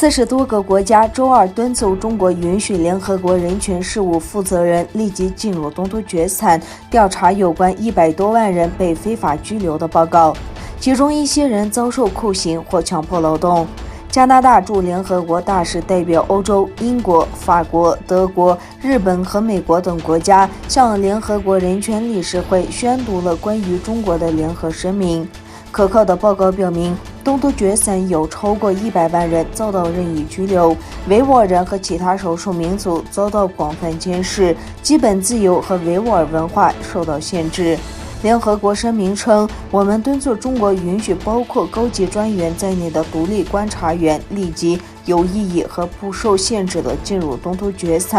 40多个国家周二敦促中国允许联合国人权事务负责人立即进入东突厥斯调查有关100多万人被非法拘留的报告，其中一些人遭受酷刑或强迫劳动。加拿大驻联合国大使代表欧洲、英国、法国、德国、日本和美国等国家向联合国人权理事会宣读了关于中国的联合声明。可靠的报告表明，东突厥斯有超过100万人遭到任意拘留，维吾尔人和其他少数民族遭到广泛监视，基本自由和维吾尔文化受到限制。联合国声明称，我们敦促中国允许包括高级专员在内的独立观察员立即、有意义和不受限制地进入东突厥斯。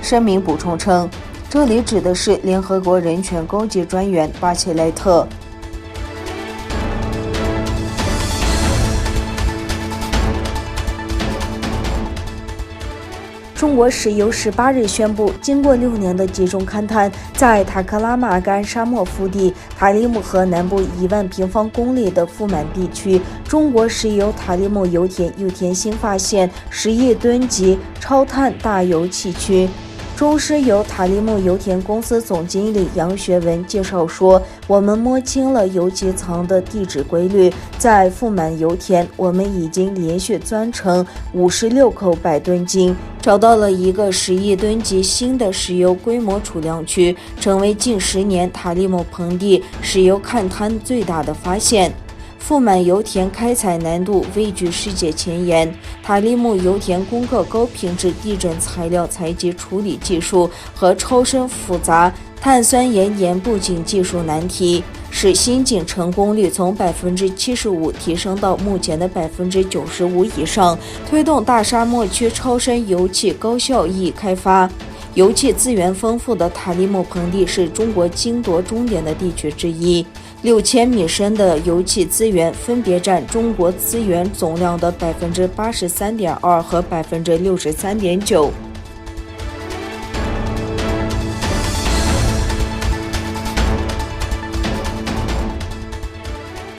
声明补充称，这里指的是联合国人权高级专员巴切莱特。中国石油18日宣布，经过6年的集中勘探，在塔克拉玛干沙漠腹地、塔里木河南部1万平方公里的富满地区，中国石油塔里木油田又添新发现10亿吨级超碳大油气区。中石油塔里木油田公司总经理杨学文介绍说，我们摸清了油气层的地质规律，在富满油田，我们已经连续钻成56口100吨井，找到了一个10亿吨级新的石油规模储量区，成为近10年塔里木盆地石油勘探最大的发现。富满油田开采难度位居世界前沿，塔里木油田攻克高品质地震材料采集处理技术和超声复杂碳酸盐盐步井技术难题，使新井成功率从75%提升到目前的95%以上，推动大沙漠区超深油气高效益开发。油气资源丰富的塔里木盆地是中国争夺重点的地区之一，6000米深的油气资源分别占中国资源总量的83.2%和63.9%。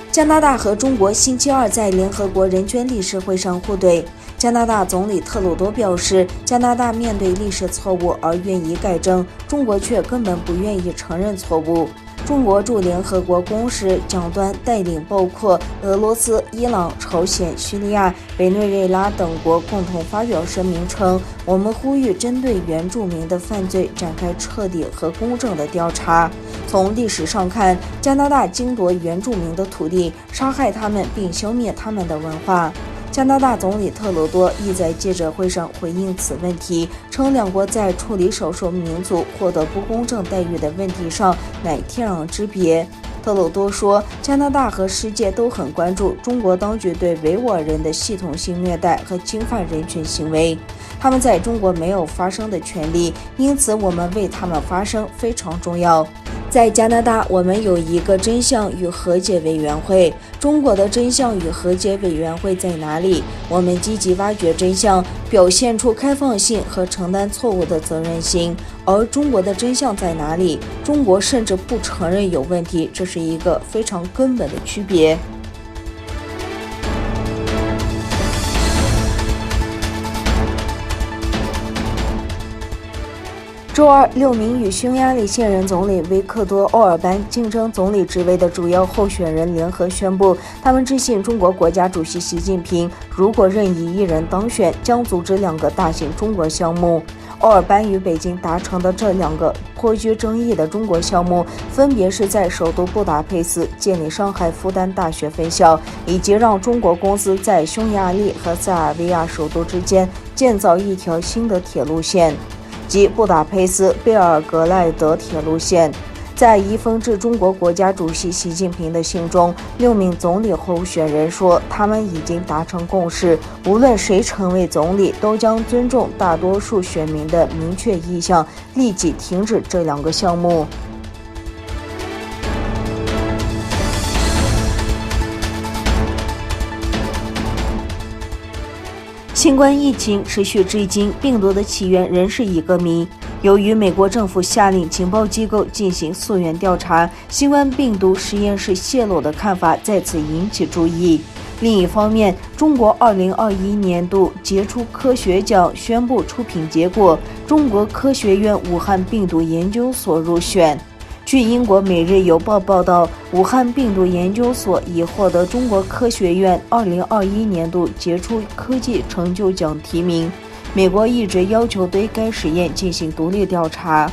加拿大和中国星期二在联合国人权理事会上互怼。加拿大总理特鲁多表示，加拿大面对历史错误而愿意改正，中国却根本不愿意承认错误。中国驻联合国公使蒋端带领包括俄罗斯、伊朗、朝鲜、叙利亚、委内瑞拉等国共同发表声明称，我们呼吁针对原住民的犯罪展开彻底和公正的调查。从历史上看，加拿大争夺原住民的土地，杀害他们并消灭他们的文化。加拿大总理特鲁多亦在记者会上回应此问题，称两国在处理少数民族获得不公正待遇的问题上乃天壤之别。特鲁多说，加拿大和世界都很关注中国当局对维吾尔人的系统性虐待和侵犯人权行为，他们在中国没有发声的权利，因此我们为他们发声非常重要。在加拿大，我们有一个真相与和解委员会。中国的真相与和解委员会在哪里？我们积极挖掘真相，表现出开放性和承担错误的责任心。而中国的真相在哪里？中国甚至不承认有问题，这是一个非常根本的区别。周二，6名与匈牙利现任总理维克多·奥尔班竞争总理职位的主要候选人联合宣布，他们致信中国国家主席习近平，如果任意一人当选，将组织2个大型中国项目。奥尔班与北京达成的这2个颇具争议的中国项目，分别是在首都布达佩斯建立上海复旦大学分校，以及让中国公司在匈牙利和塞尔维亚首都之间建造一条新的铁路线，即布达佩斯贝尔格莱德铁路线。在一封致中国国家主席习近平的信中，6名总理候选人说，他们已经达成共识，无论谁成为总理，都将尊重大多数选民的明确意向，立即停止这2个项目。新冠疫情持续至今，病毒的起源仍是一个谜。由于美国政府下令情报机构进行溯源调查，新冠病毒实验室泄露的看法再次引起注意。另一方面，中国2021年度杰出科学奖宣布出品结果，中国科学院武汉病毒研究所入选。据英国《每日邮报》报道，武汉病毒研究所已获得中国科学院2021年度杰出科技成就奖提名。美国一直要求对该实验进行独立调查。